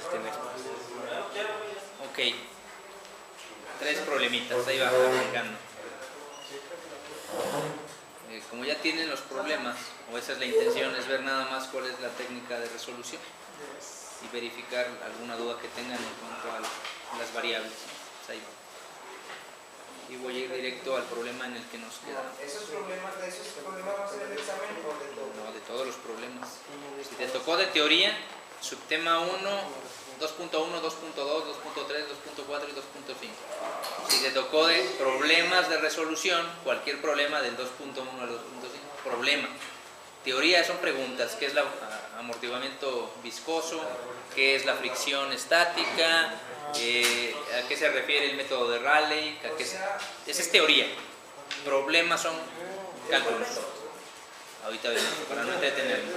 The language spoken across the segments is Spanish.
tener. Ok, 3 problemitas, ahí va arrancando. Como ya tienen los problemas, o esa es la intención, es ver nada más cuál es la técnica de resolución y verificar alguna duda que tengan en cuanto a las variables. Ahí va. Y voy a ir directo al problema en el que nos queda. ¿Esos problemas va a ser el examen o de todo? No, de todos los problemas. Si te tocó de teoría, subtema 1, 2.1, 2.2, 2.3, 2.4 y 2.5. Si te tocó de problemas de resolución, cualquier problema del 2.1 al 2.5, problema. Teoría son preguntas: ¿qué es el amortiguamiento viscoso? ¿Qué es la fricción estática? ¿A qué se refiere el método de Rayleigh? Esa es teoría. Problemas son cálculos. Ahorita vemos, para no entretenerme.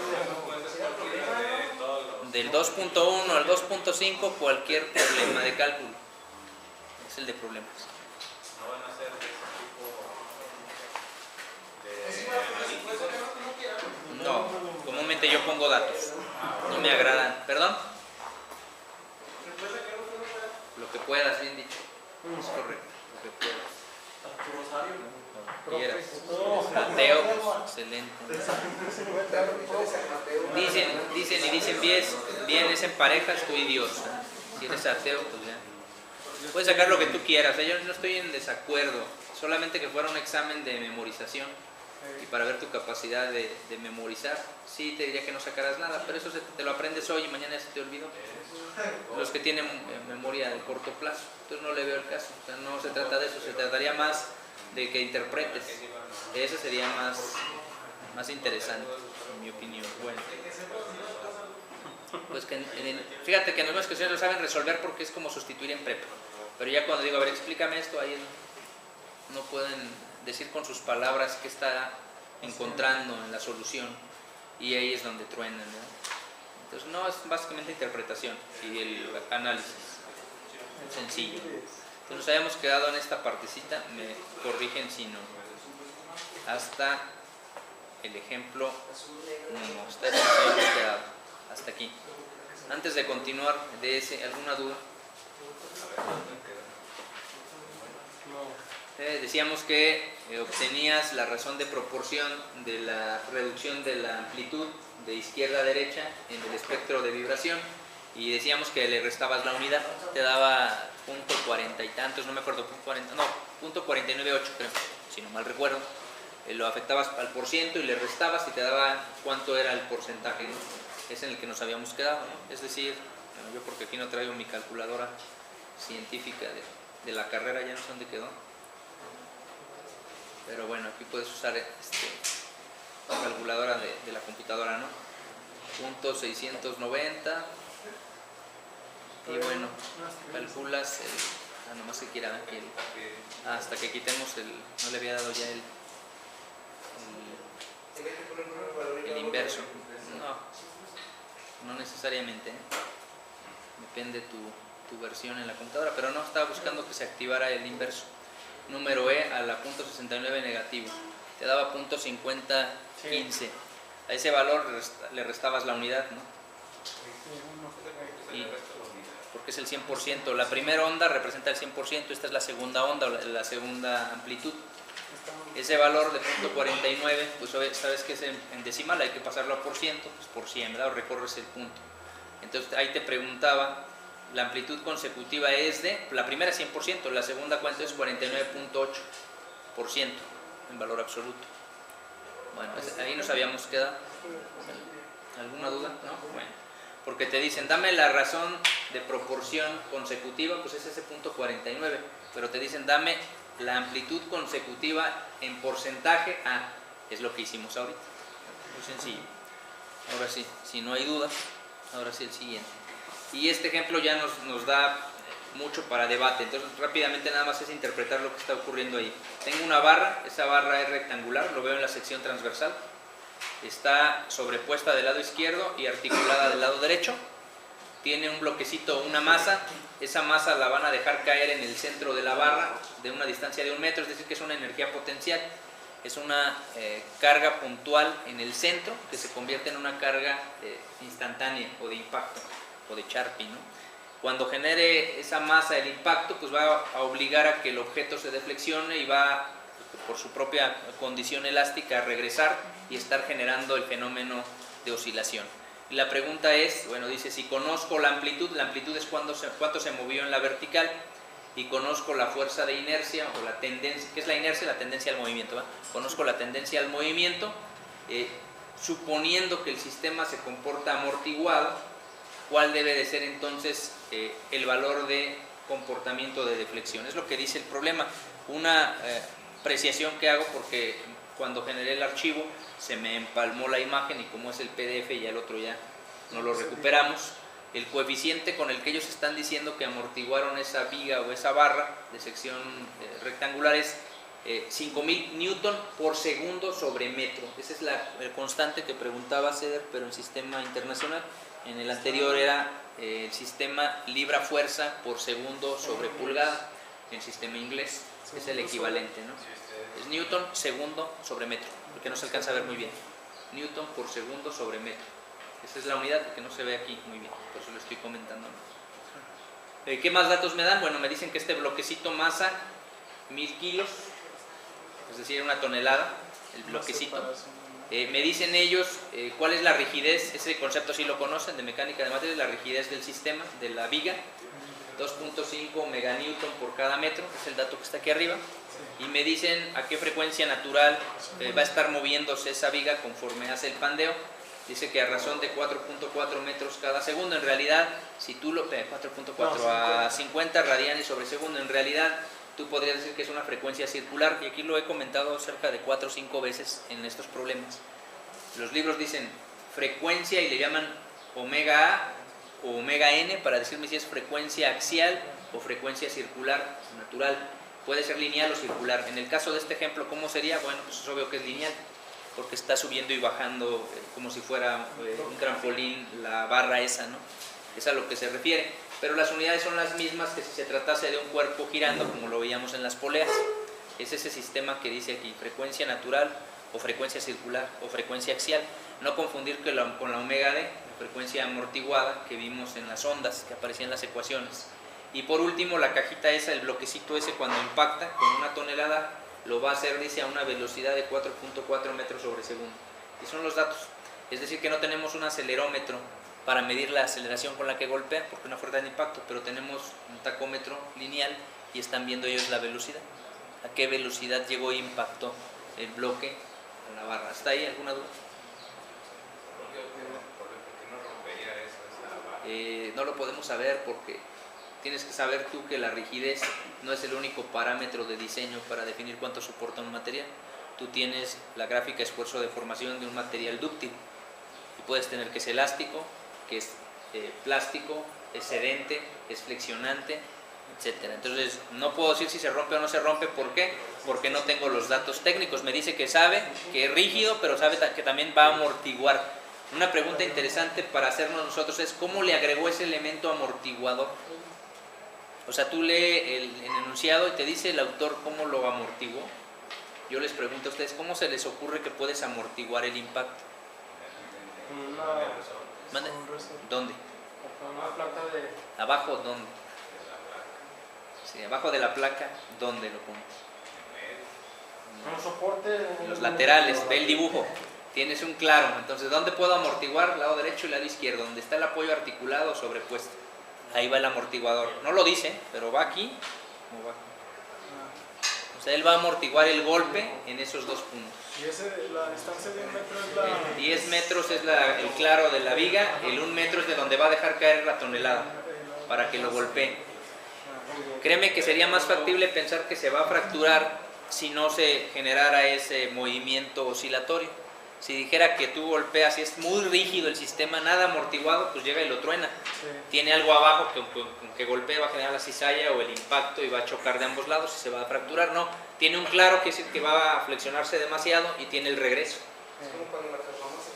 Del 2.1 al 2.5, cualquier problema de cálculo. Es el de problemas. ¿No van a ser de ese tipo de... No, comúnmente yo pongo datos. No me agradan. ¿Perdón? Lo que puedas, bien dicho. Es correcto. Lo que puedas. Ateo, pues, excelente. Dicen bien, es en parejas, tú y Dios. Si eres ateo, pues ya. Puedes sacar lo que tú quieras. Yo no estoy en desacuerdo. Solamente que fuera un examen de memorización. Y para ver tu capacidad de memorizar, sí te diría que no sacaras nada, pero eso te lo aprendes hoy y mañana se te olvidó. Los que tienen memoria de corto plazo, entonces no le veo el caso. O sea, no se trata de eso, se trataría más de que interpretes. Eso sería más interesante, en mi opinión. Bueno, pues que fíjate que en algunas cuestiones lo saben resolver porque es como sustituir en prepa. Pero ya cuando digo, a ver, explícame esto, ahí no pueden decir con sus palabras qué está encontrando en la solución, y ahí es donde truenan, ¿no? Entonces no, es básicamente interpretación y el análisis sencillo. Entonces nos habíamos quedado en esta partecita, me corrigen si no, hasta el ejemplo 1, hasta este nos habíamos quedado, hasta aquí. Antes de continuar de ese, ¿alguna duda? Decíamos que obtenías la razón de proporción de la reducción de la amplitud de izquierda a derecha en el espectro de vibración, y decíamos que le restabas la unidad, te daba .40 y tantos, no me acuerdo, .498 creo, si no mal recuerdo. Lo afectabas al porciento y le restabas y te daba cuánto era el porcentaje, ¿no? Es en el que nos habíamos quedado, ¿no? Es decir, bueno, yo porque aquí no traigo mi calculadora científica de la carrera, ya no sé dónde quedó. Pero bueno, aquí puedes usar la calculadora de la computadora, ¿no? .690. Y bueno, calculas nomás que quiera aquí hasta que quitemos no le había dado ya el inverso. No necesariamente, ¿eh? Depende tu versión en la computadora, pero no, estaba buscando que se activara el inverso. Número E a la .69 negativo, te daba .5015. A ese valor le restabas la unidad, ¿no? Porque es el 100%. La primera onda representa el 100%, esta es la segunda onda, o la segunda amplitud. Ese valor de .49, pues sabes que es en decimal, hay que pasarlo a por ciento, pues por 100, ¿verdad? O recorres el punto. Entonces ahí te preguntaba, la amplitud consecutiva es la primera es 100%, la segunda cuánto es 49.8% en valor absoluto. Bueno, ahí nos habíamos quedado. ¿Alguna duda? ¿No? Bueno, porque te dicen, dame la razón de proporción consecutiva, pues es ese .49, pero te dicen, dame la amplitud consecutiva en porcentaje, es lo que hicimos ahorita. Muy sencillo. Ahora sí, si no hay dudas, ahora sí el siguiente. Y este ejemplo ya nos da mucho para debate, entonces rápidamente nada más es interpretar lo que está ocurriendo ahí. Tengo una barra, esa barra es rectangular, lo veo en la sección transversal, está sobrepuesta del lado izquierdo y articulada del lado derecho, tiene un bloquecito, una masa, esa masa la van a dejar caer en el centro de la barra de una distancia de 1 metro, es decir que es una energía potencial, es una carga puntual en el centro que se convierte en una carga instantánea o de impacto. o de Charpy, ¿no? Cuando genere esa masa del impacto, pues va a obligar a que el objeto se deflexione y va, por su propia condición elástica, a regresar y estar generando el fenómeno de oscilación. Y la pregunta es, bueno, dice, si conozco la amplitud es cuánto se movió en la vertical, y conozco la fuerza de inercia o la tendencia, ¿qué es la inercia? La tendencia al movimiento, ¿va? Conozco la tendencia al movimiento, suponiendo que el sistema se comporta amortiguado, ¿cuál debe de ser entonces el valor de comportamiento de deflexión? Es lo que dice el problema. Una apreciación que hago, porque cuando generé el archivo se me empalmó la imagen y como es el PDF y ya el otro ya no lo recuperamos, el coeficiente con el que ellos están diciendo que amortiguaron esa viga o esa barra de sección rectangular es 5000 newton por segundo sobre metro. Esa es la constante que preguntaba Ceder, pero en sistema internacional. En el anterior era el sistema libra fuerza por segundo sobre pulgada. En el sistema inglés es el equivalente, ¿no? Es newton segundo sobre metro, porque no se alcanza a ver muy bien. Newton por segundo sobre metro. Esa es la unidad que no se ve aquí muy bien, por eso lo estoy comentando. ¿Qué más datos me dan? Bueno, me dicen que este bloquecito masa 1000 kilos, es decir, una tonelada, el bloquecito. Me dicen ellos cuál es la rigidez, ese concepto sí lo conocen, de mecánica de materiales, la rigidez del sistema, de la viga, 2.5 meganewton por cada metro, es el dato que está aquí arriba. Y me dicen a qué frecuencia natural va a estar moviéndose esa viga conforme hace el pandeo. Dice que a razón de 4.4 metros cada segundo. En realidad, si tú lo... 4.4 a 50 radianes sobre segundo. En realidad, tú podrías decir que es una frecuencia circular. Y aquí lo he comentado cerca de 4 o 5 veces en estos problemas. Los libros dicen frecuencia y le llaman omega A o omega N para decirme si es frecuencia axial o frecuencia circular natural. Puede ser lineal o circular. En el caso de este ejemplo, ¿cómo sería? Bueno, pues es obvio que es lineal, porque está subiendo y bajando como si fuera un trampolín la barra esa, ¿no? Es a lo que se refiere. Pero las unidades son las mismas que si se tratase de un cuerpo girando, como lo veíamos en las poleas. Es ese sistema que dice aquí, frecuencia natural o frecuencia circular o frecuencia axial. No confundir con la omega D, la frecuencia amortiguada que vimos en las ondas, que aparecían en las ecuaciones. Y por último, la cajita esa, el bloquecito ese, cuando impacta con una tonelada, lo va a hacer, dice, a una velocidad de 4.4 metros sobre segundo. Y son los datos. Es decir, que no tenemos un acelerómetro para medir la aceleración con la que golpea, porque una fuerza de impacto, pero tenemos un tacómetro lineal y están viendo ellos la velocidad. ¿A qué velocidad llegó e impactó el bloque con la barra? ¿Hasta ahí alguna duda? No lo podemos saber porque tienes que saber tú que la rigidez no es el único parámetro de diseño para definir cuánto soporta un material. Tú tienes la gráfica esfuerzo de formación de un material dúctil y puedes tener que es elástico, que es plástico, es cedente, es flexionante, etcétera. Entonces no puedo decir si se rompe o no se rompe. ¿Por qué? Porque no tengo los datos técnicos. Me dice que sabe que es rígido, pero sabe que también va a amortiguar. Una pregunta interesante para hacernos nosotros es ¿cómo le agregó ese elemento amortiguador? O sea, tú lees el enunciado y te dice el autor cómo lo amortiguó. Yo les pregunto a ustedes, ¿cómo se les ocurre que puedes amortiguar el impacto? ¿Mande? ¿Dónde? Una placa de... ¿Abajo dónde? Sí, abajo de la placa, ¿dónde lo pones? Un soporte... En los laterales, ve el dibujo. Tienes un claro, entonces ¿dónde puedo amortiguar? Lado derecho y lado izquierdo, donde está el apoyo articulado sobrepuesto. Ahí va el amortiguador. No lo dice, pero va aquí o va aquí. O sea, él va a amortiguar el golpe en esos dos puntos. ¿Y la distancia de 1 metro es la...? 10 metros es el claro de la viga, el 1 metro es de donde va a dejar caer la tonelada para que lo golpee. Créeme que sería más factible pensar que se va a fracturar si no se generara ese movimiento oscilatorio. Si dijera que tú golpeas y es muy rígido el sistema, nada amortiguado, pues llega y lo truena. Sí. Tiene algo abajo que golpea, va a generar la cizalla o el impacto y va a chocar de ambos lados y se va a fracturar. No, tiene un claro que es el que va a flexionarse demasiado y tiene el regreso. Es como cuando la transformamos se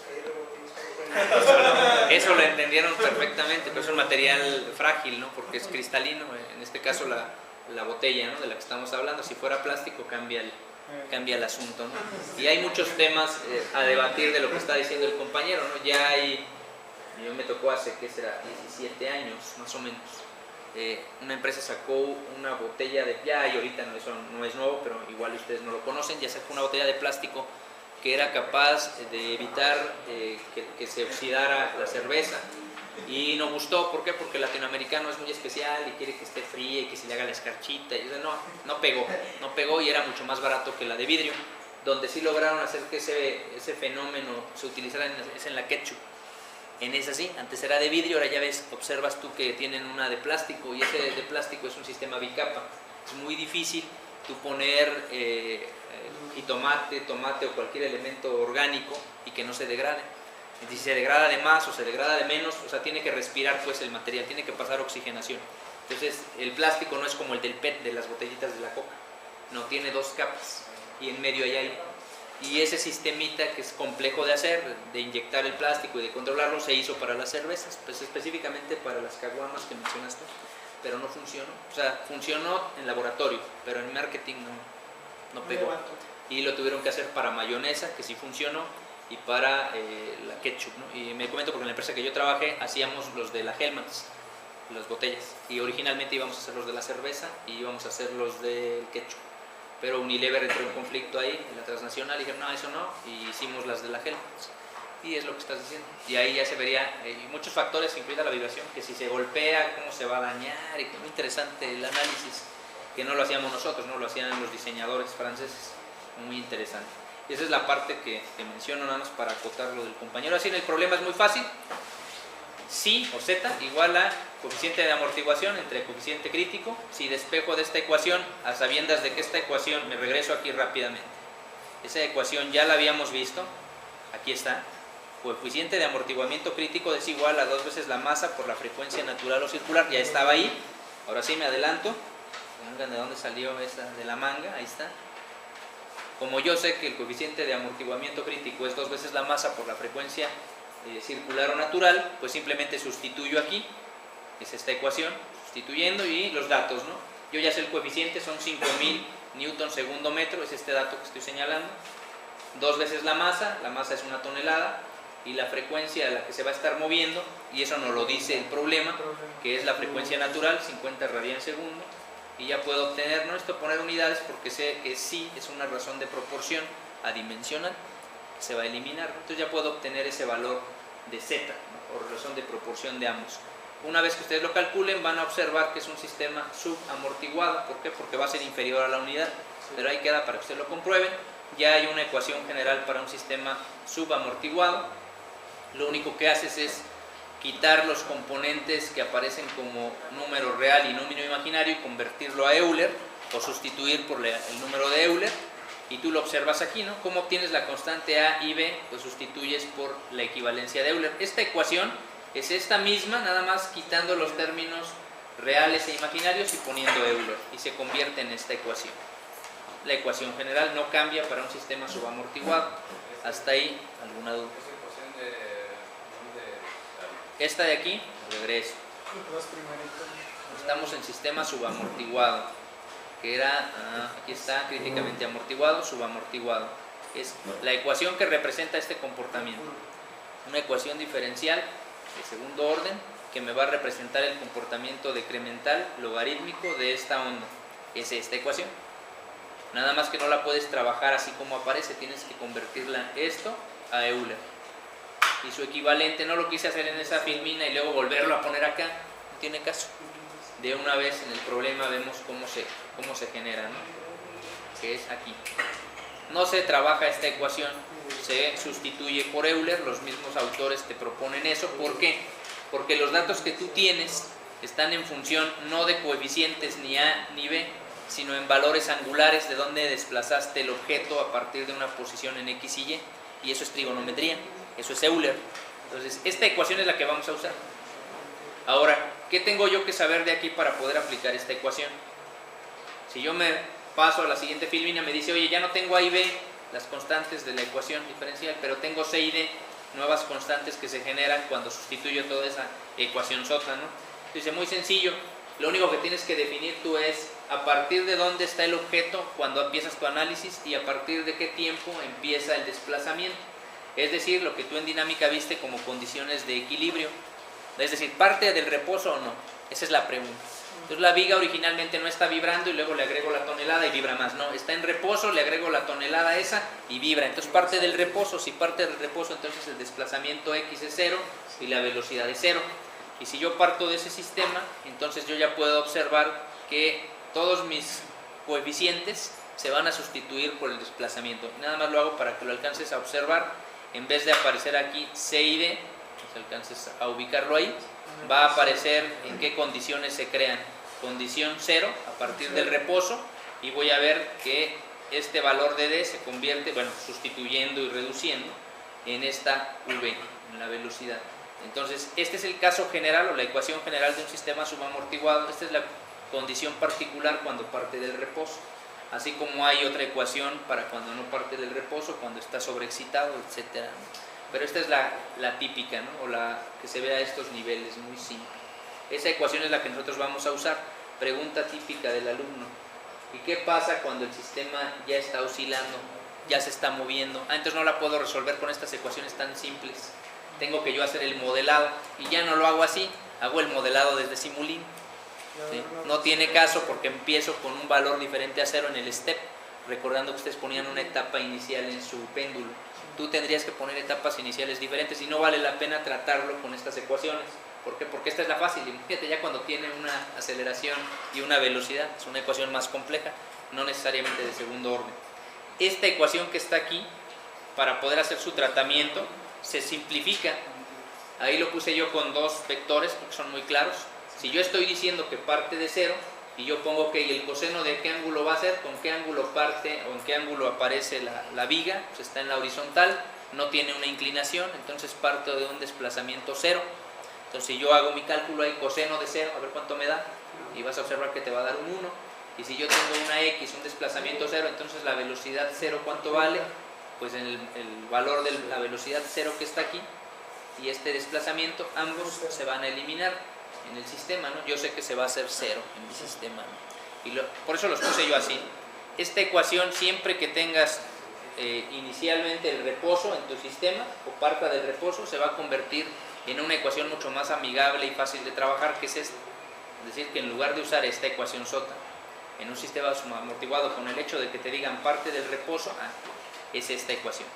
cae. Eso lo entendieron perfectamente, pero es un material frágil, ¿no? Porque es cristalino, en este caso la botella, ¿no? De la que estamos hablando. Si fuera plástico cambia el asunto, ¿no? Y hay muchos temas a debatir de lo que está diciendo el compañero, ¿no? Ya hay yo me tocó hace, ¿qué será? 17 años, más o menos. Una empresa sacó una botella de, ya y ahorita no, eso no es nuevo, pero igual ustedes no lo conocen, ya sacó una botella de plástico que era capaz de evitar que se oxidara la cerveza, y no gustó. ¿Por qué? Porque el latinoamericano es muy especial y quiere que esté fría y que se le haga la escarchita, y no pegó, y era mucho más barato que la de vidrio. Donde sí lograron hacer que ese fenómeno se utilizara es en la ketchup. En esa sí, antes era de vidrio, ahora ya ves, observas tú que tienen una de plástico, y ese de plástico es un sistema bicapa. Es muy difícil tú poner jitomate, tomate o cualquier elemento orgánico y que no se degrade. Si se degrada de más o se degrada de menos, o sea, tiene que respirar pues el material, tiene que pasar oxigenación. Entonces el plástico no es como el del PET, de las botellitas de la coca, no, tiene 2 capas y en medio hay aire. Y ese sistemita, que es complejo de hacer, de inyectar el plástico y de controlarlo, se hizo para las cervezas, pues específicamente para las caguamas que mencionaste, pero no funcionó. O sea, funcionó en laboratorio, pero en marketing no pegó. Y lo tuvieron que hacer para mayonesa, que sí funcionó, y para la ketchup, ¿no? Y me comento porque en la empresa que yo trabajé hacíamos los de la Hellmann's, las botellas, y originalmente íbamos a hacer los de la cerveza y íbamos a hacer los del ketchup. Pero Unilever entró en conflicto ahí, en la transnacional, y dijeron, no, eso no, y hicimos las de la Hellmann's. Y es lo que estás diciendo. Y ahí ya se vería muchos factores, incluida la vibración, que si se golpea, cómo se va a dañar, y muy interesante el análisis, que no lo hacíamos nosotros, no lo hacían los diseñadores franceses. Muy interesante. Y esa es la parte que menciono, nada más para acotar lo del compañero. Así, el problema es muy fácil. Psi o Z igual a coeficiente de amortiguación entre coeficiente crítico. Si despejo de esta ecuación, a sabiendas de que esta ecuación, me regreso aquí rápidamente. Esa ecuación ya la habíamos visto. Aquí está. Coeficiente de amortiguamiento crítico es igual a 2 veces la masa por la frecuencia natural o circular. Ya estaba ahí. Ahora sí me adelanto. Vengan, ¿de dónde salió esa? De la manga. Ahí está. Como yo sé que el coeficiente de amortiguamiento crítico es 2 veces la masa por la frecuencia circular o natural, pues simplemente sustituyo aquí, es esta ecuación, sustituyendo, y los datos, ¿no? Yo ya sé el coeficiente, son 5000 newton segundo metro, es este dato que estoy señalando. 2 veces la masa es 1 tonelada, y la frecuencia a la que se va a estar moviendo, y eso nos lo dice el problema, que es la frecuencia natural, 50 radianes segundo. Y ya puedo obtener, no necesito poner unidades porque sé que sí es una razón de proporción adimensional que se va a eliminar, ¿no? Entonces ya puedo obtener ese valor de Z, ¿no? Por razón de proporción de ambos. Una vez que ustedes lo calculen, van a observar que es un sistema subamortiguado. ¿Por qué? Porque va a ser inferior a la unidad, pero ahí queda para que ustedes lo comprueben. Ya hay una ecuación general para un sistema subamortiguado. Lo único que haces es quitar los componentes que aparecen como número real y número imaginario y convertirlo a Euler, o sustituir por el número de Euler, y tú lo observas aquí, ¿no? ¿Cómo obtienes la constante A y B? Pues sustituyes por la equivalencia de Euler. Esta ecuación es esta misma, nada más quitando los términos reales e imaginarios y poniendo Euler, y se convierte en esta ecuación. La ecuación general no cambia para un sistema subamortiguado. Hasta ahí, ¿alguna duda? Esta de aquí, regreso. Estamos en sistema subamortiguado, que era, aquí está, críticamente amortiguado, subamortiguado. Es la ecuación que representa este comportamiento. Una ecuación diferencial de segundo orden que me va a representar el comportamiento decremental logarítmico de esta onda. Es esta ecuación. Nada más que no la puedes trabajar así como aparece, tienes que convertirla esto a Euler. Y su equivalente no lo quise hacer en esa filmina y luego volverlo a poner acá, no tiene caso. De una vez en el problema vemos cómo se genera, ¿no? Que es aquí. No se trabaja esta ecuación, se sustituye por Euler. Los mismos autores te proponen eso. ¿Por qué? Porque los datos que tú tienes están en función no de coeficientes ni A ni B, sino en valores angulares de dónde desplazaste el objeto a partir de una posición en X y Y, y eso es trigonometría. Eso es Euler. Entonces, esta ecuación es la que vamos a usar. Ahora, ¿qué tengo yo que saber de aquí para poder aplicar esta ecuación? Si yo me paso a la siguiente filmina, me dice, oye, ya no tengo A y B, las constantes de la ecuación diferencial, pero tengo C y D, nuevas constantes que se generan cuando sustituyo toda esa ecuación sota, ¿no? Entonces, muy sencillo. Lo único que tienes que definir tú es a partir de dónde está el objeto cuando empiezas tu análisis y a partir de qué tiempo empieza el desplazamiento. Es decir, lo que tú en dinámica viste como condiciones de equilibrio. Es decir, ¿parte del reposo o no? Esa es la pregunta. Entonces la viga originalmente no está vibrando y luego le agrego la tonelada y vibra más. No, está en reposo, le agrego la tonelada esa y vibra. Entonces parte del reposo. Si parte del reposo, entonces el desplazamiento X es 0 y la velocidad es 0. Y si yo parto de ese sistema, entonces yo ya puedo observar que todos mis coeficientes se van a sustituir por el desplazamiento. Nada más lo hago para que lo alcances a observar. En vez de aparecer aquí C y D, si alcances a ubicarlo ahí, va a aparecer en qué condiciones se crean. Condición 0 a partir del reposo, y voy a ver que este valor de D se convierte, bueno, sustituyendo y reduciendo en esta V, en la velocidad. Entonces, este es el caso general o la ecuación general de un sistema subamortiguado. Esta es la condición particular cuando parte del reposo. Así como hay otra ecuación para cuando no parte del reposo, cuando está sobreexcitado, etc. Pero esta es la típica, ¿no? O la que se ve a estos niveles, muy simple. Esa ecuación es la que nosotros vamos a usar. Pregunta típica del alumno: ¿y qué pasa cuando el sistema ya está oscilando, ya se está moviendo? Entonces no la puedo resolver con estas ecuaciones tan simples. Tengo que yo hacer el modelado, y ya no lo hago así, hago el modelado desde Simulink. ¿Sí? No tiene caso porque empiezo con un valor diferente a 0 en el step, recordando que ustedes ponían una etapa inicial en su péndulo. Tú tendrías que poner etapas iniciales diferentes y no vale la pena tratarlo con estas ecuaciones. ¿Por qué? Porque esta es la fácil. Fíjate, ya cuando tiene una aceleración y una velocidad, es una ecuación más compleja, no necesariamente de segundo orden. Esta ecuación que está aquí, para poder hacer su tratamiento, se simplifica. Ahí lo puse yo con dos vectores porque son muy claros. Si yo estoy diciendo que parte de 0 y yo pongo que el coseno de qué ángulo va a ser, con qué ángulo parte o en qué ángulo aparece la viga, pues está en la horizontal, no tiene una inclinación, entonces parto de un desplazamiento 0. Entonces si yo hago mi cálculo ahí, coseno de 0, a ver cuánto me da, y vas a observar que te va a dar un 1. Y si yo tengo una X, un desplazamiento 0, entonces la velocidad 0, ¿cuánto vale? Pues el valor de la velocidad 0 que está aquí y este desplazamiento, ambos se van a eliminar en el sistema, ¿no? Yo sé que se va a hacer 0 en mi sistema, ¿no? Y por eso los puse yo así. Esta ecuación, siempre que tengas inicialmente el reposo en tu sistema o parta del reposo, se va a convertir en una ecuación mucho más amigable y fácil de trabajar, que es esta. Es decir, que en lugar de usar esta ecuación sota en un sistema amortiguado, con el hecho de que te digan parte del reposo, es esta ecuación.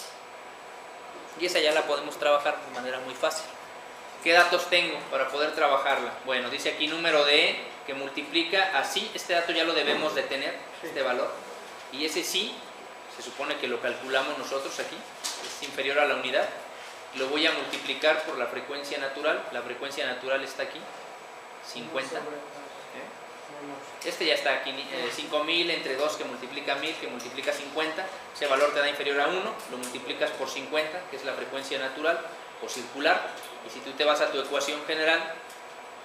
Y esa ya la podemos trabajar de manera muy fácil. ¿Qué datos tengo para poder trabajarla? Bueno, dice aquí número de E, que multiplica así. Este dato ya lo debemos de tener, este valor. Y ese sí, se supone que lo calculamos nosotros aquí, es inferior a la unidad. Lo voy a multiplicar por la frecuencia natural. La frecuencia natural está aquí, 50. Este ya está aquí, 5000 entre 2 que multiplica 1000, que multiplica 50. Ese valor te da inferior a 1, lo multiplicas por 50, que es la frecuencia natural o circular. Y si tú te vas a tu ecuación general,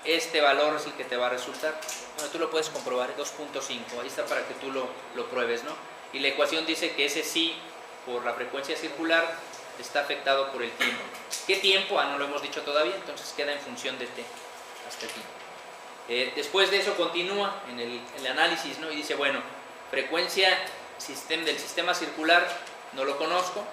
este valor es el que te va a resultar. Bueno, tú lo puedes comprobar, 2.5, ahí está para que tú lo pruebes, ¿no? Y la ecuación dice que ese sí, por la frecuencia circular, está afectado por el tiempo. ¿Qué tiempo? No lo hemos dicho todavía, entonces queda en función de t, hasta aquí. Después de eso continúa en el análisis, ¿no? Y dice, bueno, frecuencia del sistema circular no lo conozco,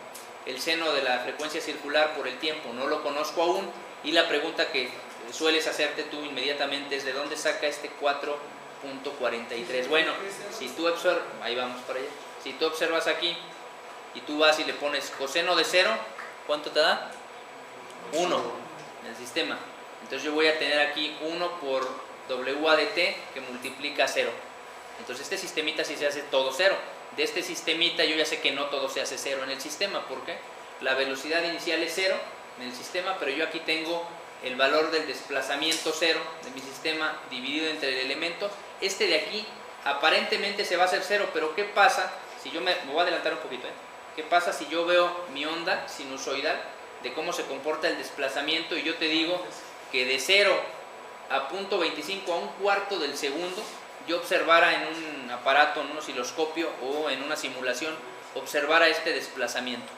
el seno de la frecuencia circular por el tiempo no lo conozco aún, y la pregunta que sueles hacerte tú inmediatamente es: ¿de dónde saca este 4.43? Bueno, si tú observas, ahí vamos para allá, si tú observas aquí y tú vas y le pones coseno de 0, ¿cuánto te da? 1 en el sistema. Entonces yo voy a tener aquí 1 por WA de t, que multiplica 0. Entonces este sistemita sí se hace todo 0. De este sistemita yo ya sé que no todo se hace 0 en el sistema. ¿Por qué? La velocidad inicial es 0 en el sistema, pero yo aquí tengo el valor del desplazamiento 0 de mi sistema dividido entre el elemento. Este de aquí aparentemente se va a hacer 0, pero ¿qué pasa si yo me voy a adelantar un poquito? ¿Qué pasa si yo veo mi onda sinusoidal de cómo se comporta el desplazamiento y yo te digo que de 0 a 0.25 a un cuarto del segundo yo observara en un aparato, en un osciloscopio o en una simulación, observara este desplazamiento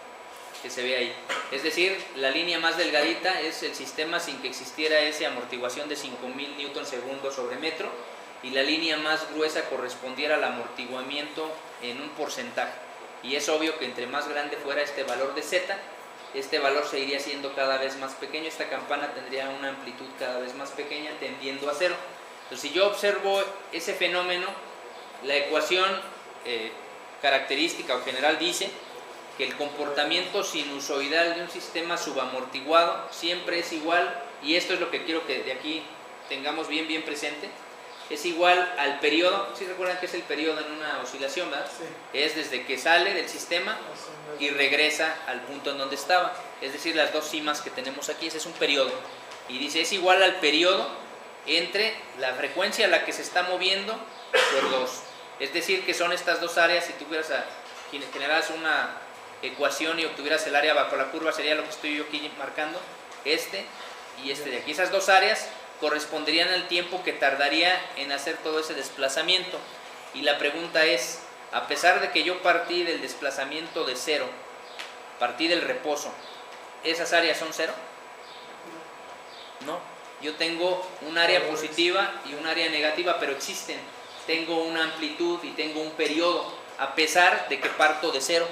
que se ve ahí? Es decir, la línea más delgadita es el sistema sin que existiera esa amortiguación de 5000 Newton segundo sobre metro, y la línea más gruesa correspondiera al amortiguamiento en un porcentaje. Y es obvio que entre más grande fuera este valor de Z, este valor se iría siendo cada vez más pequeño, esta campana tendría una amplitud cada vez más pequeña tendiendo a cero. Entonces, si yo observo ese fenómeno, la ecuación característica o general dice que el comportamiento sinusoidal de un sistema subamortiguado siempre es igual, y esto es lo que quiero que de aquí tengamos bien presente, es igual al periodo. ¿Sí recuerdan qué es el periodo en una oscilación, verdad? Sí. Es desde que sale del sistema y regresa al punto en donde estaba, es decir, las dos cimas que tenemos aquí, ese es un periodo, y dice es igual al periodo entre la frecuencia a la que se está moviendo por 2, es decir, que son estas dos áreas. Si tú generaras una ecuación y obtuvieras el área bajo la curva, sería lo que estoy yo aquí marcando, este y este de aquí. Esas dos áreas corresponderían al tiempo que tardaría en hacer todo ese desplazamiento, y la pregunta es, a pesar de que yo partí del desplazamiento de cero, partí del reposo, ¿esas áreas son cero? No, yo tengo un área positiva y un área negativa, pero existen. Tengo una amplitud y tengo un periodo, a pesar de que parto de cero.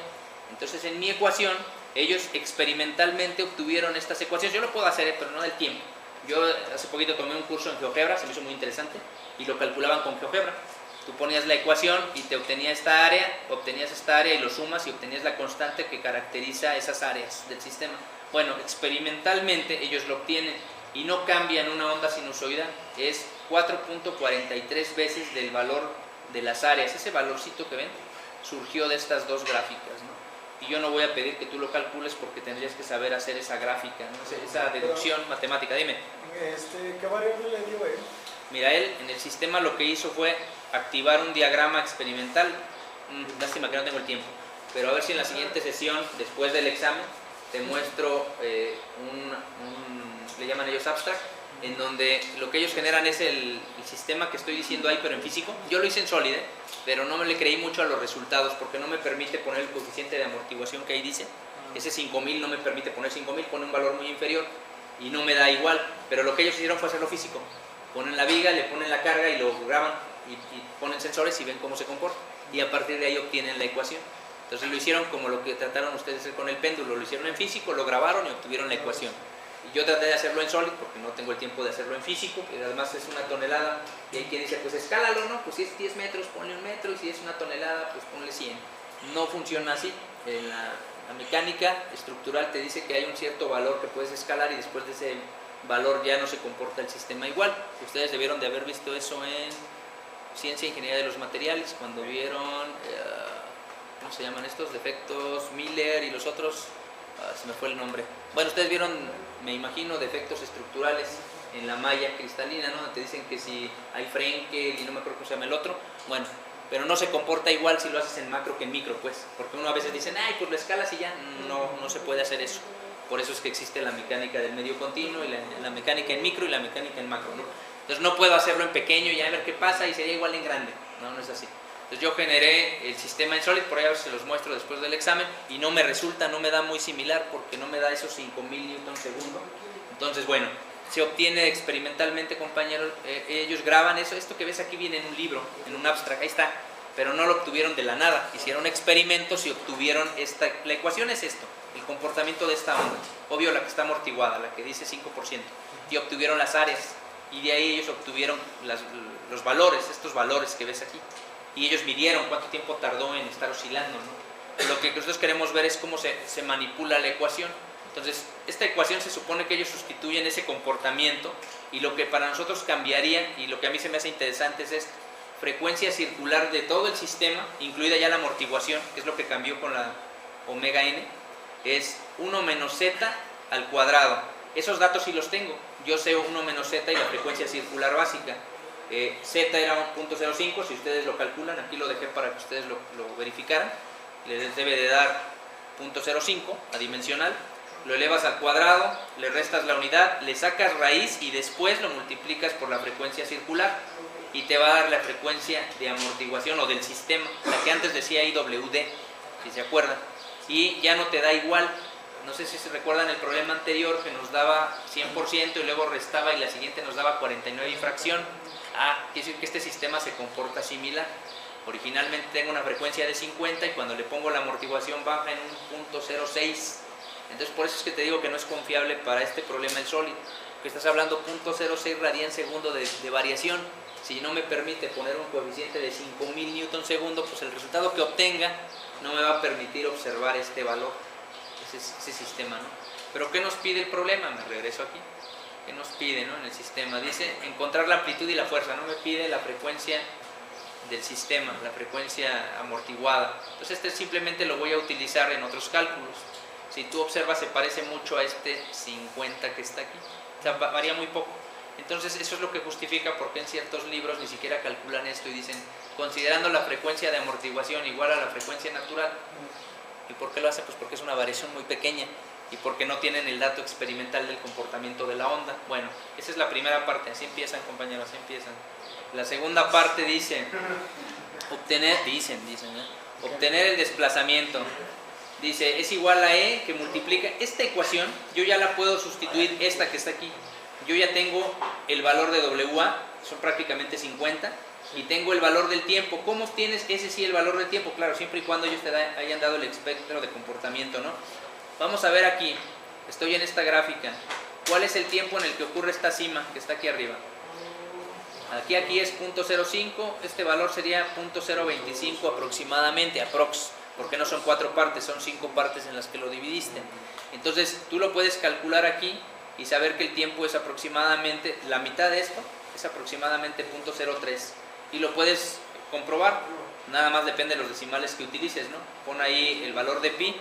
Entonces, en mi ecuación, ellos experimentalmente obtuvieron estas ecuaciones. Yo lo puedo hacer, pero no del tiempo. Yo hace poquito tomé un curso en GeoGebra, se me hizo muy interesante, y lo calculaban con GeoGebra. Tú ponías la ecuación y te obtenía esta área, obtenías esta área y lo sumas y obtenías la constante que caracteriza esas áreas del sistema. Bueno, experimentalmente ellos lo obtienen y no cambian una onda sinusoidal, es 4.43 veces del valor de las áreas. Ese valorcito que ven surgió de estas dos gráficas, ¿no? Y yo no voy a pedir que tú lo calcules porque tendrías que saber hacer esa gráfica, ¿no? Esa deducción matemática. Dime. ¿Qué variable le dio él? Mira, él en el sistema lo que hizo fue activar un diagrama experimental. Lástima que no tengo el tiempo, pero a ver si en la siguiente sesión, después del examen, te muestro le llaman ellos abstract, en donde lo que ellos generan es el sistema que estoy diciendo ahí, pero en físico. Yo lo hice en Solid, pero no me le creí mucho a los resultados porque no me permite poner el coeficiente de amortiguación que ahí dice. Ese 5000 no me permite poner 5000, pone un valor muy inferior y no me da igual, pero lo que ellos hicieron fue hacerlo físico. Ponen la viga, le ponen la carga y lo graban y ponen sensores y ven cómo se comporta, y a partir de ahí obtienen la ecuación. Entonces lo hicieron como lo que trataron ustedes de hacer con el péndulo, lo hicieron en físico, lo grabaron y obtuvieron la ecuación. Y yo traté de hacerlo en Solid porque no tengo el tiempo de hacerlo en físico, y además es una tonelada, y hay quien dice, pues escálalo, ¿no? Pues si es 10 metros, ponle 1 metro, y si es una tonelada, pues ponle 100. No funciona así. En la mecánica estructural te dice que hay un cierto valor que puedes escalar y después de ese valor ya no se comporta el sistema igual. Ustedes debieron de haber visto eso en Ciencia e Ingeniería de los Materiales, cuando vieron, ¿cómo se llaman estos? Defectos Miller y los otros, se me fue el nombre. Bueno, ustedes vieron, me imagino, defectos estructurales en la malla cristalina, ¿no? Te dicen que si hay Frenkel y no me acuerdo cómo se llama el otro. Bueno, pero no se comporta igual si lo haces en macro que en micro, pues, porque uno a veces dice, ay, pues lo escalas y ya. No se puede hacer eso. Por eso es que existe la mecánica del medio continuo y la mecánica en micro y la mecánica en macro, ¿no? Entonces no puedo hacerlo en pequeño y a ver qué pasa y sería igual en grande. No es así. Entonces yo generé el sistema en Solid, por ahí a ver si se los muestro después del examen, y no me resulta, no me da muy similar porque no me da esos 5000 newton segundo. Entonces, bueno, se obtiene experimentalmente, compañeros, ellos graban eso. Esto que ves aquí viene en un libro, en un abstract, ahí está, pero no lo obtuvieron de la nada, hicieron experimentos y obtuvieron esta. La ecuación es esto, el comportamiento de esta onda, obvio la que está amortiguada, la que dice 5%, y obtuvieron las áreas, y de ahí ellos obtuvieron los valores, estos valores que ves aquí, y ellos midieron cuánto tiempo tardó en estar oscilando, ¿no? Lo que nosotros queremos ver es cómo se manipula la ecuación. Entonces, esta ecuación se supone que ellos sustituyen ese comportamiento, y lo que para nosotros cambiaría, y lo que a mí se me hace interesante, es esto: frecuencia circular de todo el sistema, incluida ya la amortiguación, que es lo que cambió con la omega n, es 1 menos z al cuadrado. Esos datos sí los tengo. Yo sé 1 menos z y la frecuencia circular básica. Z era 0.05, si ustedes lo calculan, aquí lo dejé para que ustedes lo verificaran. Les debe de dar 0.05 adimensional. Lo elevas al cuadrado, le restas la unidad, le sacas raíz y después lo multiplicas por la frecuencia circular y te va a dar la frecuencia de amortiguación o del sistema, la que antes decía IWD, si se acuerdan, y ya no te da igual. No sé si se recuerdan el problema anterior que nos daba 100% y luego restaba y la siguiente nos daba 49 y fracción. Quiere decir que este sistema se comporta similar. Originalmente tengo una frecuencia de 50 y cuando le pongo la amortiguación baja en un 0.06. Entonces por eso es que te digo que no es confiable para este problema el sólido, que estás hablando 0.06 radian segundo de variación. Si no me permite poner un coeficiente de 5000 newton segundo, pues el resultado que obtenga no me va a permitir observar este valor, ese sistema, ¿no? Pero ¿qué nos pide el problema? Me regreso aquí. ¿Qué nos pide, ¿no? En el sistema? Dice encontrar la amplitud y la fuerza, no me pide la frecuencia del sistema, la frecuencia amortiguada. Entonces este simplemente lo voy a utilizar en otros cálculos. Si tú observas, se parece mucho a este 50 que está aquí, o sea, varía muy poco. Entonces eso es lo que justifica por qué en ciertos libros ni siquiera calculan esto y dicen considerando la frecuencia de amortiguación igual a la frecuencia natural. ¿Y por qué lo hacen? Pues porque es una variación muy pequeña y porque no tienen el dato experimental del comportamiento de la onda. Bueno, esa es la primera parte, así empiezan, compañeros, así empiezan. La segunda parte dice obtener, obtener el desplazamiento. Dice, es igual a E que multiplica esta ecuación, yo ya la puedo sustituir, esta que está aquí. Yo ya tengo el valor de WA, son prácticamente 50, y tengo el valor del tiempo. ¿Cómo obtienes ese sí el valor del tiempo? Claro, siempre y cuando ellos te hayan dado el espectro de comportamiento, ¿no? Vamos a ver aquí, estoy en esta gráfica, ¿cuál es el tiempo en el que ocurre esta cima que está aquí arriba? Aquí es 0.05, este valor sería 0.025 aproximadamente, aprox, porque no son 4 partes, son 5 partes en las que lo dividiste. Entonces tú lo puedes calcular aquí y saber que el tiempo es aproximadamente, la mitad de esto es aproximadamente 0.03 y lo puedes comprobar, nada más depende de los decimales que utilices, ¿no? Pon ahí el valor de pi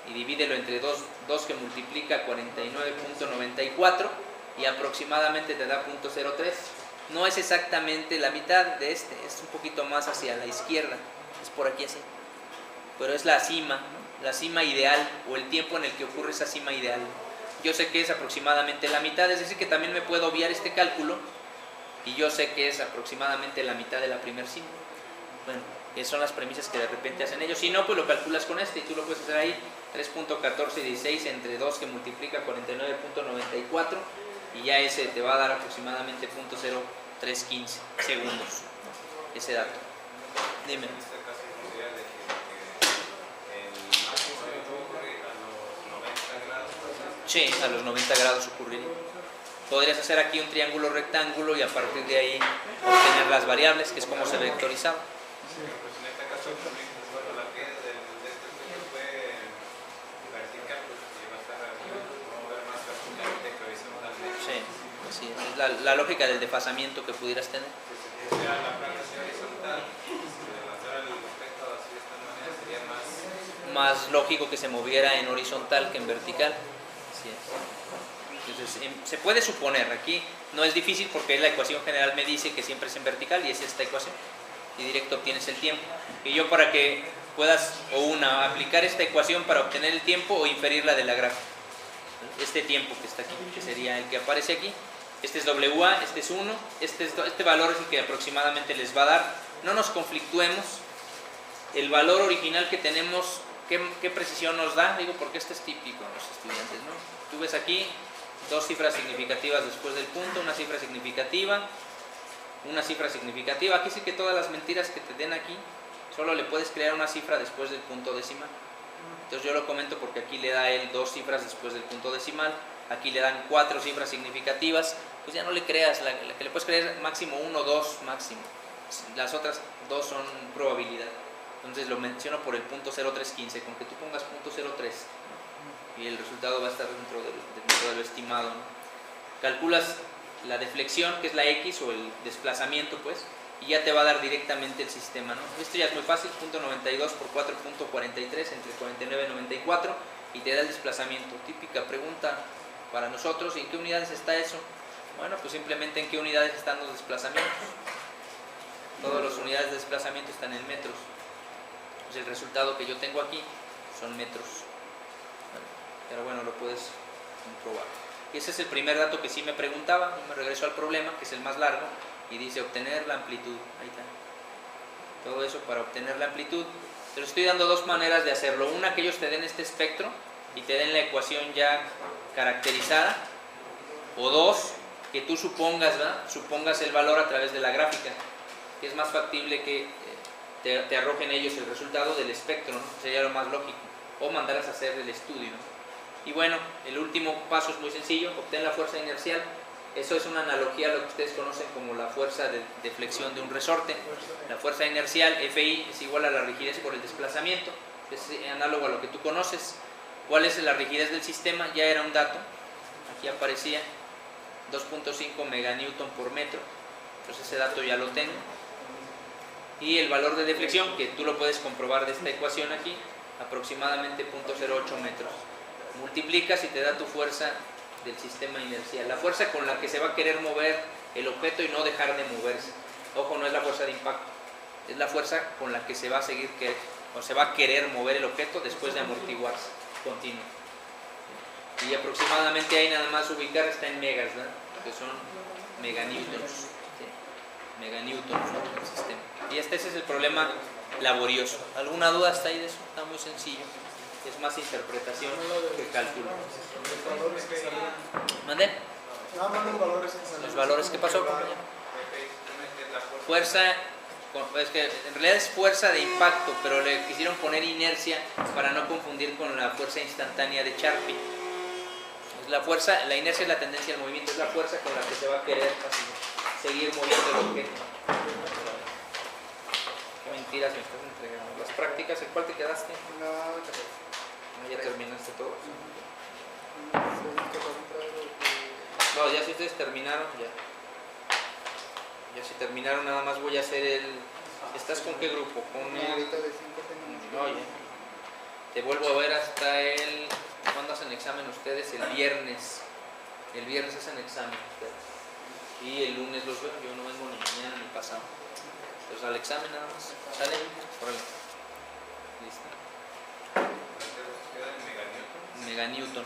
y divídelo entre 2 que multiplica 49.94 y aproximadamente te da 0.03. No es exactamente la mitad de este, es un poquito más hacia la izquierda, es por aquí así, pero es la cima, ¿no? La cima ideal o el tiempo en el que ocurre esa cima ideal. Yo sé que es aproximadamente la mitad, es decir que también me puedo obviar este cálculo y yo sé que es aproximadamente la mitad de la primer cima. Bueno, esas son las premisas que de repente hacen ellos. Si no, pues lo calculas con este y tú lo puedes hacer ahí, 3.1416 entre 2 que multiplica 49.94 y ya ese te va a dar aproximadamente 0.0315 segundos, ese dato. Dime. En este caso podría decir que el máximo ocurre a los 90 grados. Sí, a los 90 grados ocurriría. Podrías hacer aquí un triángulo rectángulo y a partir de ahí obtener las variables, que es como se vectorizaba. Pues en este caso, bueno, la que de este estudio fue vertical, pues iba a estar mover más verticalmente que horizontalmente. Sí, así es la lógica del desfasamiento que pudieras tener. Si pusiera la placa hacia horizontal, si lanzara el objeto así de esta manera, sería más lógico que se moviera en horizontal que en vertical. Así es. Entonces, se puede suponer, aquí no es difícil porque la ecuación general me dice que siempre es en vertical y es esta ecuación. Y directo obtienes el tiempo. Y yo para que puedas, aplicar esta ecuación para obtener el tiempo o inferirla de la gráfica. Este tiempo que está aquí, que sería el que aparece aquí. Este es WA, este es 1, este valor es el que aproximadamente les va a dar. No nos conflictuemos. El valor original que tenemos, ¿qué precisión nos da? Digo, porque esto es típico en los estudiantes, ¿no? Tú ves aquí 2 cifras significativas después del punto, una cifra significativa. Aquí sí que todas las mentiras que te den aquí, solo le puedes crear una cifra después del punto decimal. Entonces yo lo comento porque aquí le da él 2 cifras después del punto decimal, aquí le dan 4 cifras significativas, pues ya no le creas, la que le puedes creer máximo 1 o 2 máximo, las otras 2 son probabilidad. Entonces lo menciono por el punto 0315, con que tú pongas punto 03 y el resultado va a estar dentro de lo estimado, ¿no? Calculas la deflexión, que es la X o el desplazamiento, pues, y ya te va a dar directamente el sistema, ¿no? Esto ya es muy fácil, 0.92 por 4.43 entre 49.94 y te da el desplazamiento. Típica pregunta para nosotros, ¿en qué unidades está eso? Bueno, pues simplemente en qué unidades están los desplazamientos. Todas las unidades de desplazamiento están en metros. Pues el resultado que yo tengo aquí son metros. Pero bueno, lo puedes comprobar. Y ese es el primer dato que sí me preguntaba. Yo me regreso al problema, que es el más largo, y dice obtener la amplitud. Ahí está. Todo eso para obtener la amplitud. Pero estoy dando 2 maneras de hacerlo. Una, que ellos te den este espectro y te den la ecuación ya caracterizada. O 2, que tú supongas, ¿verdad? Supongas el valor a través de la gráfica. Que es más factible que te arrojen ellos el resultado del espectro, ¿no? Sería lo más lógico. O mandarlas a hacer el estudio, ¿no? Y bueno, el último paso es muy sencillo, obtén la fuerza inercial. Eso es una analogía a lo que ustedes conocen como la fuerza de flexión de un resorte. La fuerza inercial, Fi, es igual a la rigidez por el desplazamiento. Es análogo a lo que tú conoces. ¿Cuál es la rigidez del sistema? Ya era un dato. Aquí aparecía 2.5 meganewton por metro. Entonces ese dato ya lo tengo. Y el valor de deflexión, que tú lo puedes comprobar de esta ecuación aquí, aproximadamente 0.08 metros. Multiplicas y te da tu fuerza del sistema inercial, la fuerza con la que se va a querer mover el objeto y no dejar de moverse. Ojo, no es la fuerza de impacto, es la fuerza con la que se va a seguir o se va a querer mover el objeto después de amortiguarse continuo. Y aproximadamente ahí nada más ubicar está en megas, ¿verdad? Que son meganewtons, ¿sí? Meganewtons, ¿no? El sistema. Y ese es el problema laborioso. ¿Alguna duda hasta ahí de eso? Está muy sencillo. Es más interpretación que cálculo. ¿Mande? Los valores, ¿qué pasó? Fuerza, es que en realidad es fuerza de impacto, pero le quisieron poner inercia para no confundir con la fuerza instantánea de Charpy. Es la fuerza, la inercia es la tendencia al movimiento, es la fuerza con la que se va a querer seguir moviendo el objeto. Qué mentiras me estás entregando. Las prácticas, ¿en cuál te quedaste? ¿Ya terminaste todo? No, ya si ustedes terminaron, ya. Ya si terminaron, nada más voy a hacer el... ¿Estás con qué grupo? Con el... No, ya. Te vuelvo a ver hasta el... ¿Cuándo hacen examen ustedes? El viernes. El viernes hacen examen ustedes. Y el lunes los veo, yo no vengo ni mañana ni pasado. Entonces al examen nada más. ¿Sale? Órale. Listo. Meganewton.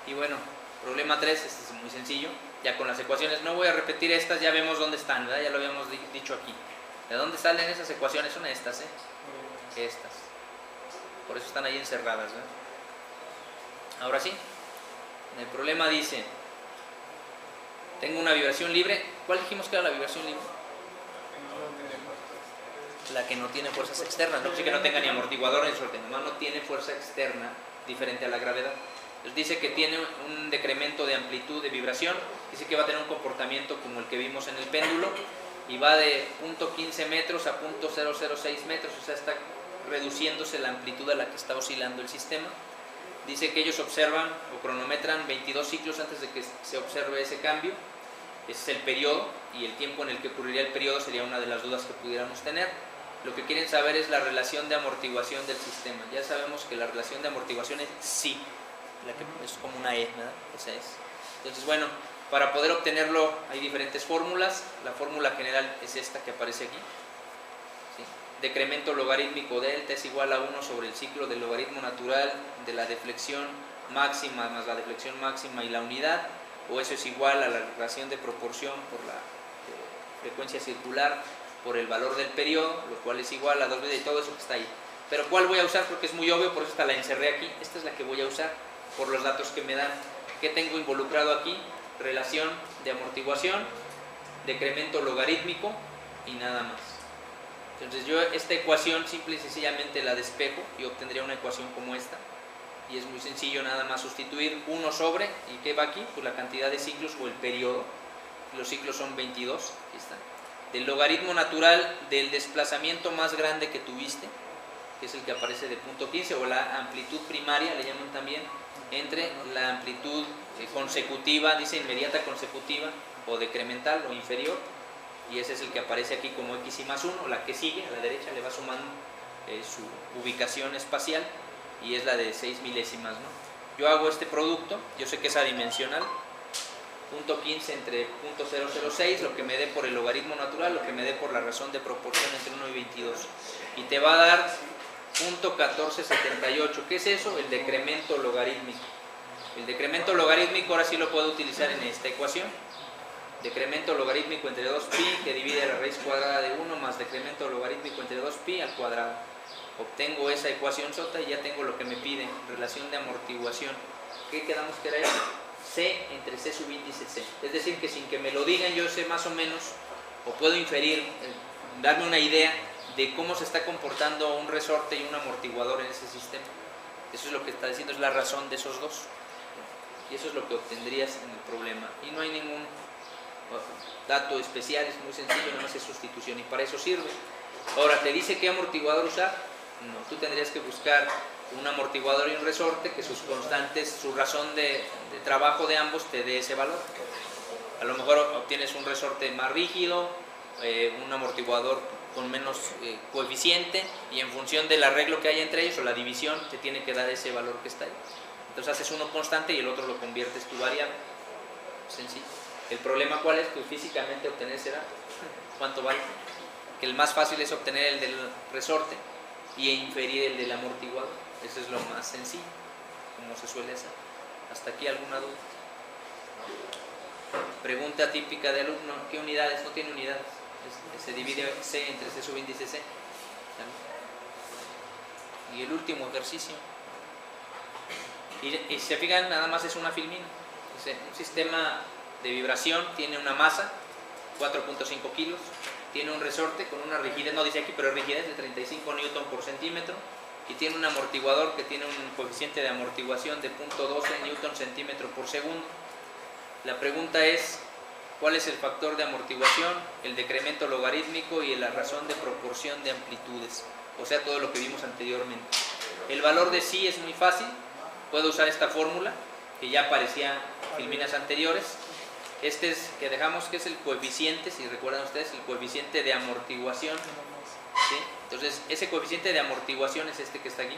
Y bueno, problema 3, este es muy sencillo. Ya con las ecuaciones, no voy a repetir estas, ya vemos dónde están, ¿verdad? Ya lo habíamos dicho aquí. ¿De dónde salen esas ecuaciones? Son estas, Estas. Por eso están ahí encerradas, ¿verdad? Ahora sí, el problema dice, tengo una vibración libre. ¿Cuál dijimos que era la vibración libre? La que no tiene fuerzas externas, no sé que no tenga ni amortiguador ni suerte, nomás no tiene fuerza externa diferente a la gravedad. Entonces dice que tiene un decremento de amplitud de vibración, dice que va a tener un comportamiento como el que vimos en el péndulo y va de 0.15 metros a 0.006 metros, o sea, está reduciéndose la amplitud a la que está oscilando el sistema. Dice que ellos observan o cronometran 22 ciclos antes de que se observe ese cambio. Ese es el periodo, y el tiempo en el que ocurriría el periodo sería una de las dudas que pudiéramos tener. Lo que quieren saber es la relación de amortiguación del sistema. Ya sabemos que la relación de amortiguación es sí, la que es como una E, ¿verdad? Esa es. Entonces, bueno, para poder obtenerlo hay diferentes fórmulas. La fórmula general es esta que aparece aquí. ¿Sí? Decremento logarítmico delta es igual a 1 sobre el ciclo del logaritmo natural de la deflexión máxima más la deflexión máxima y la unidad, o eso es igual a la relación de proporción por la frecuencia circular por el valor del periodo, lo cual es igual a 2 veces, y todo eso que está ahí. Pero ¿cuál voy a usar? Porque es muy obvio, por eso esta la encerré aquí. Esta es la que voy a usar por los datos que me dan. ¿Qué tengo involucrado aquí? Relación de amortiguación, decremento logarítmico y nada más. Entonces yo esta ecuación simple y sencillamente la despejo y obtendría una ecuación como esta. Y es muy sencillo nada más sustituir 1 sobre, ¿y qué va aquí? Pues la cantidad de ciclos o el periodo. Los ciclos son 22, aquí está. Del logaritmo natural del desplazamiento más grande que tuviste, que es el que aparece de 0.15, o la amplitud primaria, le llaman también, entre la amplitud consecutiva, dice inmediata consecutiva, o decremental o inferior, y ese es el que aparece aquí como x y más 1, la que sigue, a la derecha le va sumando su ubicación espacial, y es la de 6 milésimas, ¿no? Yo hago este producto, yo sé que es adimensional, 0.15 entre 0.006, lo que me dé por el logaritmo natural, lo que me dé por la razón de proporción entre 1 y 22, y te va a dar 0.1478. ¿Qué es eso? El decremento logarítmico. El decremento logarítmico ahora sí lo puedo utilizar en esta ecuación. Decremento logarítmico entre 2pi que divide la raíz cuadrada de 1 más decremento logarítmico entre 2pi al cuadrado. Obtengo esa ecuación sota y ya tengo lo que me piden, relación de amortiguación. ¿Qué quedamos que era eso? C entre C subíndice C. Es decir, que sin que me lo digan yo sé más o menos, o puedo inferir, darme una idea de cómo se está comportando un resorte y un amortiguador en ese sistema. Eso es lo que está diciendo, es la razón de esos dos. Y eso es lo que obtendrías en el problema. Y no hay ningún dato especial, es muy sencillo, nada más es sustitución y para eso sirve. Ahora, ¿te dice qué amortiguador usar? No, tú tendrías que buscar un amortiguador y un resorte que sus constantes, su razón de trabajo de ambos te dé ese valor. A lo mejor obtienes un resorte más rígido, un amortiguador con menos coeficiente, y en función del arreglo que hay entre ellos o la división te tiene que dar ese valor que está ahí. Entonces haces uno constante y el otro lo conviertes tu variable. Sencillo. El problema ¿cuál es? Pues físicamente obtener será cuánto vale. Que el más fácil es obtener el del resorte y inferir el del amortiguador. Eso es lo más sencillo, como se suele hacer. ¿Hasta aquí alguna duda? Pregunta típica de alumno: ¿qué unidades? No tiene unidades. Se divide C entre C sub índice C. Y el último ejercicio. Y si se fijan, nada más es una filmina. Un sistema de vibración tiene una masa, 4.5 kilos, tiene un resorte con una rigidez, no dice aquí, pero rigidez de 35 newton por centímetro, y tiene un amortiguador que tiene un coeficiente de amortiguación de 0.12 newton centímetro por segundo. La pregunta es: ¿cuál es el factor de amortiguación, el decremento logarítmico y la razón de proporción de amplitudes? O sea, todo lo que vimos anteriormente. El valor de psi es muy fácil. Puedo usar esta fórmula que ya aparecía en filminas anteriores. Este es que dejamos, que es el coeficiente, si recuerdan ustedes, el coeficiente de amortiguación, ¿sí? Entonces ese coeficiente de amortiguación es este que está aquí.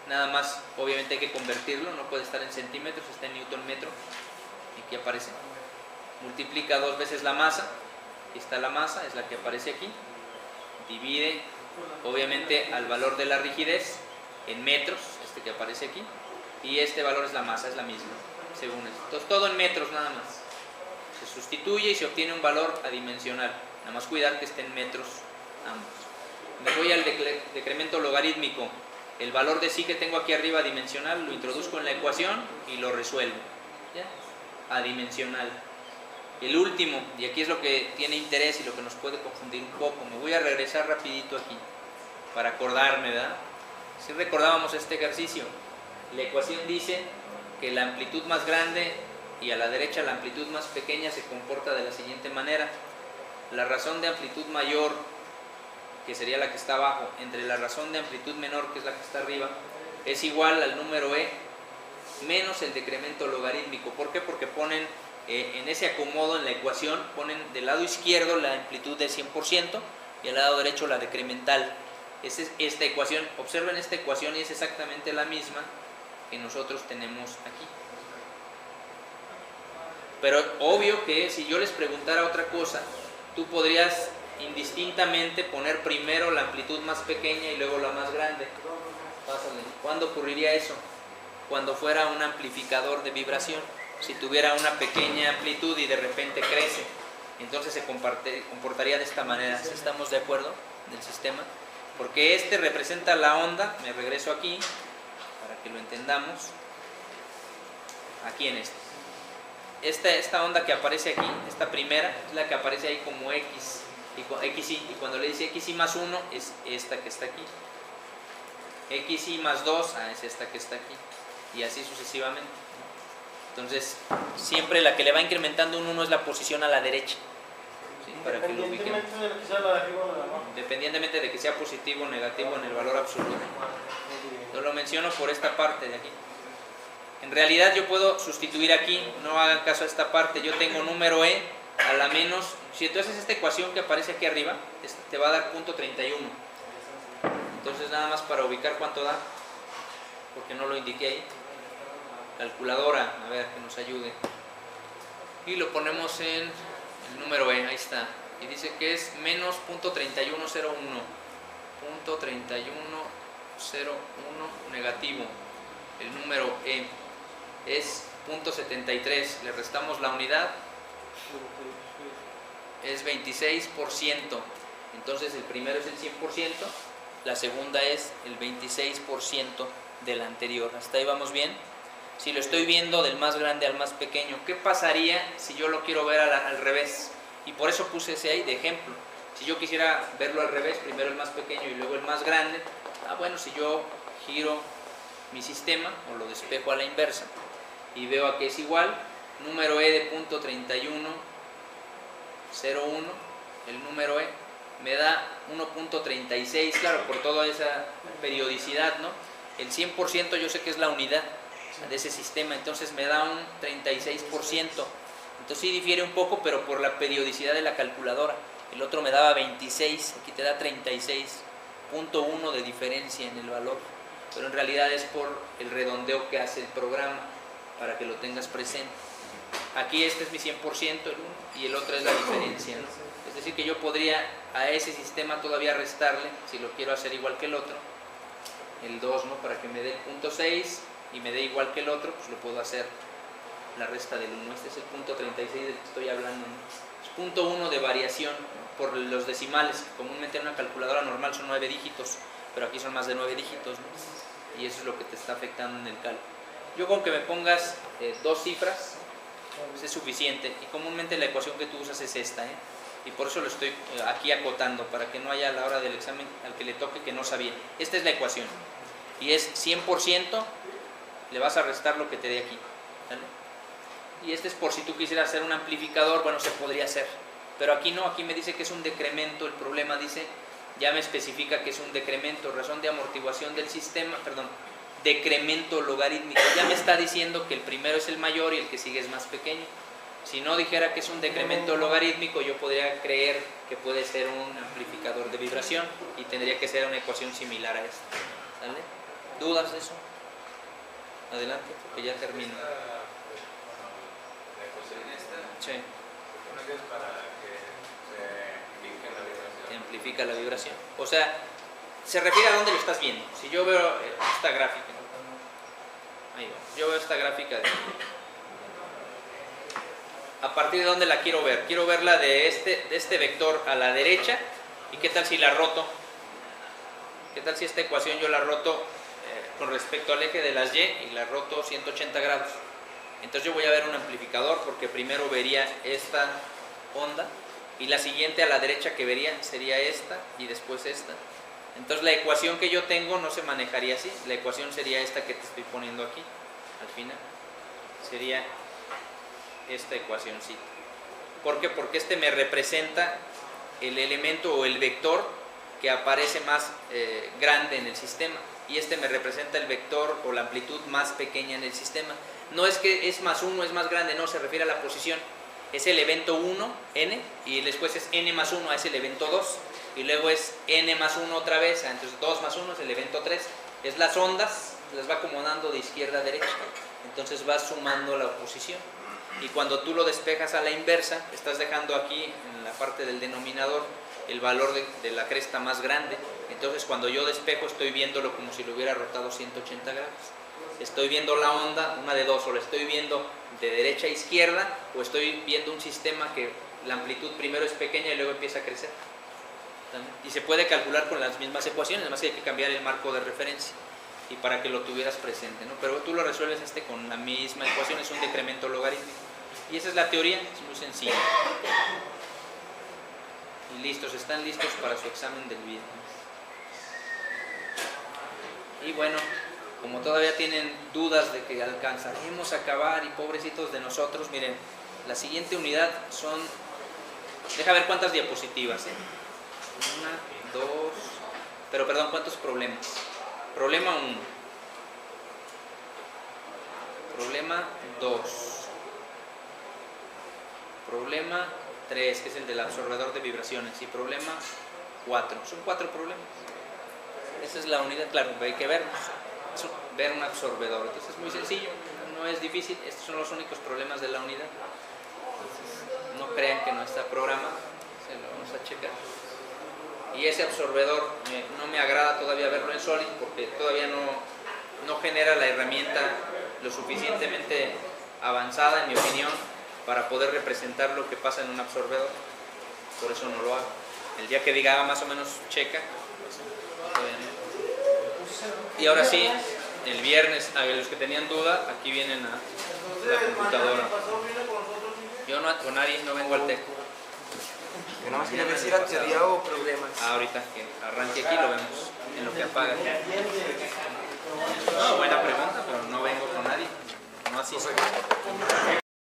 Nada más, obviamente hay que convertirlo, no puede estar en centímetros, está en newton metro. Y aquí aparece. Multiplica 2 veces la masa. Aquí está la masa, es la que aparece aquí. Divide, obviamente, al valor de la rigidez en metros, este que aparece aquí. Y este valor es la masa, es la misma, según esto. Entonces todo en metros nada más. Se sustituye y se obtiene un valor adimensional. Nada más cuidar que esté en metros ambos. Me voy al decremento logarítmico. El valor de psi que tengo aquí arriba adimensional lo introduzco en la ecuación y lo resuelvo. ¿Ya? Adimensional. El último, y aquí es lo que tiene interés y lo que nos puede confundir un poco. Me voy a regresar rapidito aquí para acordarme, ¿verdad? Si recordábamos este ejercicio, la ecuación dice que la amplitud más grande y a la derecha la amplitud más pequeña se comporta de la siguiente manera. La razón de amplitud mayor, que sería la que está abajo, entre la razón de amplitud menor, que es la que está arriba, es igual al número e menos el decremento logarítmico. ¿Por qué? Porque ponen en ese acomodo en la ecuación, ponen del lado izquierdo la amplitud de 100% y al lado derecho la decremental. Esta ecuación, observen esta ecuación, y es exactamente la misma que nosotros tenemos aquí. Pero obvio que si yo les preguntara otra cosa, tú podrías indistintamente poner primero la amplitud más pequeña y luego la más grande. Pásale. ¿Cuándo ocurriría eso? Cuando fuera un amplificador de vibración. Si tuviera una pequeña amplitud y de repente crece, entonces se comportaría de esta manera. ¿Estamos de acuerdo del sistema? Porque este representa la onda. Me regreso aquí para que lo entendamos. Aquí en esta onda que aparece aquí, esta primera, es la que aparece ahí como X, y cuando le dice XY más 1 es esta que está aquí. XY más 2 es esta que está aquí, y así sucesivamente. Entonces siempre la que le va incrementando un 1 es la posición a la derecha, ¿sí? Para que lo ubiquemos. Independientemente de que sea positivo o negativo en el valor absoluto. Yo lo menciono por esta parte de aquí. En realidad yo puedo sustituir aquí, no hagan caso a esta parte. Yo tengo número e a la menos, si tú haces esta ecuación que aparece aquí arriba, te va a dar 0.31. Entonces nada más para ubicar cuánto da, porque no lo indiqué ahí. Calculadora, a ver, que nos ayude. Y lo ponemos en el número e, ahí está. Y dice que es menos 0.3101. 0.3101 negativo. El número e es 0.73. Le restamos la unidad. Es 26%. Entonces el primero es el 100%. La segunda es el 26% de la anterior. ¿Hasta ahí vamos bien? Si lo estoy viendo del más grande al más pequeño, ¿qué pasaría si yo lo quiero ver al revés? Y por eso puse ese ahí de ejemplo. Si yo quisiera verlo al revés, primero el más pequeño y luego el más grande, bueno, si yo giro mi sistema, o lo despejo a la inversa, y veo a que es igual, número E de punto 3101, el número E, me da 1.36, claro, por toda esa periodicidad, ¿no? El 100% yo sé que es la unidad de ese sistema, entonces me da un 36%. Entonces sí difiere un poco, pero por la periodicidad de la calculadora. El otro me daba 26, aquí te da 36.1 de diferencia en el valor. Pero en realidad es por el redondeo que hace el programa, para que lo tengas presente. Aquí este es mi 100%, el 1, y el otro es la diferencia, ¿no? Es decir, que yo podría a ese sistema todavía restarle, si lo quiero hacer igual que el otro, el 2, ¿no? Para que me dé el punto 6 y me dé igual que el otro, pues lo puedo hacer la resta del 1. Este es el punto 36 del que estoy hablando, ¿no? Es punto 1 de variación, ¿no? Por los decimales, que comúnmente en una calculadora normal son 9 dígitos, pero aquí son más de 9 dígitos, ¿no? Y eso es lo que te está afectando en el cálculo. Yo con que me pongas 2 cifras, pues es suficiente, y comúnmente la ecuación que tú usas es esta, ¿eh? Y por eso lo estoy aquí acotando, para que no haya a la hora del examen al que le toque que no sabía. Esta es la ecuación, y es 100%, le vas a restar lo que te dé aquí, ¿vale? Y este es por si tú quisieras hacer un amplificador, bueno, se podría hacer, pero aquí no, aquí me dice que es un decremento. El problema dice, ya me especifica que es un decremento, razón de amortiguación del sistema, perdón, decremento logarítmico. Ya me está diciendo que el primero es el mayor y el que sigue es más pequeño. Si no dijera que es un decremento logarítmico, yo podría creer que puede ser un amplificador de vibración y tendría que ser una ecuación similar a esta, ¿vale? ¿Dudas de eso? Adelante, porque ya termino. La ecuación esta, Sí, supone que es para que se amplifique la vibración. que amplifica la vibración. O sea, se refiere a dónde lo estás viendo. Si yo veo esta gráfica, ahí va, yo veo esta gráfica de... ¿A partir de dónde la quiero ver? Quiero verla de este vector a la derecha. ¿Y qué tal si la roto? ¿Qué tal si esta ecuación yo la roto con respecto al eje de las Y y la roto 180 grados? Entonces yo voy a ver un amplificador, porque primero vería esta onda y la siguiente a la derecha que vería sería esta y después esta. Entonces la ecuación que yo tengo no se manejaría así. La ecuación sería esta que te estoy poniendo aquí al final. Sería esta ecuacióncita. ¿Por qué? Porque este me representa el elemento o el vector que aparece más grande en el sistema, y este me representa el vector o la amplitud más pequeña en el sistema. No es que es más 1, es más grande, no, se refiere a la posición. Es el evento 1, n, y después es n más 1, es el evento 2, y luego es n más 1 otra vez, entonces 2 más 1 es el evento 3. Es las ondas, las va acomodando de izquierda a derecha, entonces va sumando la posición. Y cuando tú lo despejas a la inversa, estás dejando aquí en la parte del denominador el valor de la cresta más grande. Entonces cuando yo despejo estoy viéndolo como si lo hubiera rotado 180 grados. Estoy viendo la onda, una de dos, o la estoy viendo de derecha a izquierda, o estoy viendo un sistema que la amplitud primero es pequeña y luego empieza a crecer. Y se puede calcular con las mismas ecuaciones, además que hay que cambiar el marco de referencia, y para que lo tuvieras presente, ¿no? Pero tú lo resuelves con la misma ecuación, es un decremento logarítmico. Y esa es la teoría, es muy sencilla. Y listos, están listos para su examen del viernes. Y bueno, como todavía tienen dudas de que alcanzaremos a acabar y pobrecitos de nosotros, miren, la siguiente unidad son, deja ver cuántas diapositivas, 1, 2, pero perdón, ¿cuántos problemas? Problema 1, problema 2, problema 3, que es el del absorbedor de vibraciones, y problema 4, son 4 problemas. Esa es la unidad, claro, hay que ver un absorbedor, entonces es muy sencillo, no es difícil, estos son los únicos problemas de la unidad. Entonces, no crean que no está programado, se lo vamos a checar. Y ese absorbedor no me agrada todavía verlo en SOLID, porque todavía no genera la herramienta lo suficientemente avanzada, en mi opinión, para poder representar lo que pasa en un absorbedor. Por eso no lo hago. El día que diga más o menos checa, pues, todavía no. Y ahora sí, el viernes, a los que tenían duda, aquí vienen a la computadora. Yo no, con nadie, no vengo al TEC. Yo nada más quería ver si era teoría o problemas. Ahorita que arranque aquí lo vemos, en lo que apaga. No, buena pregunta, pero no vengo con nadie. No así.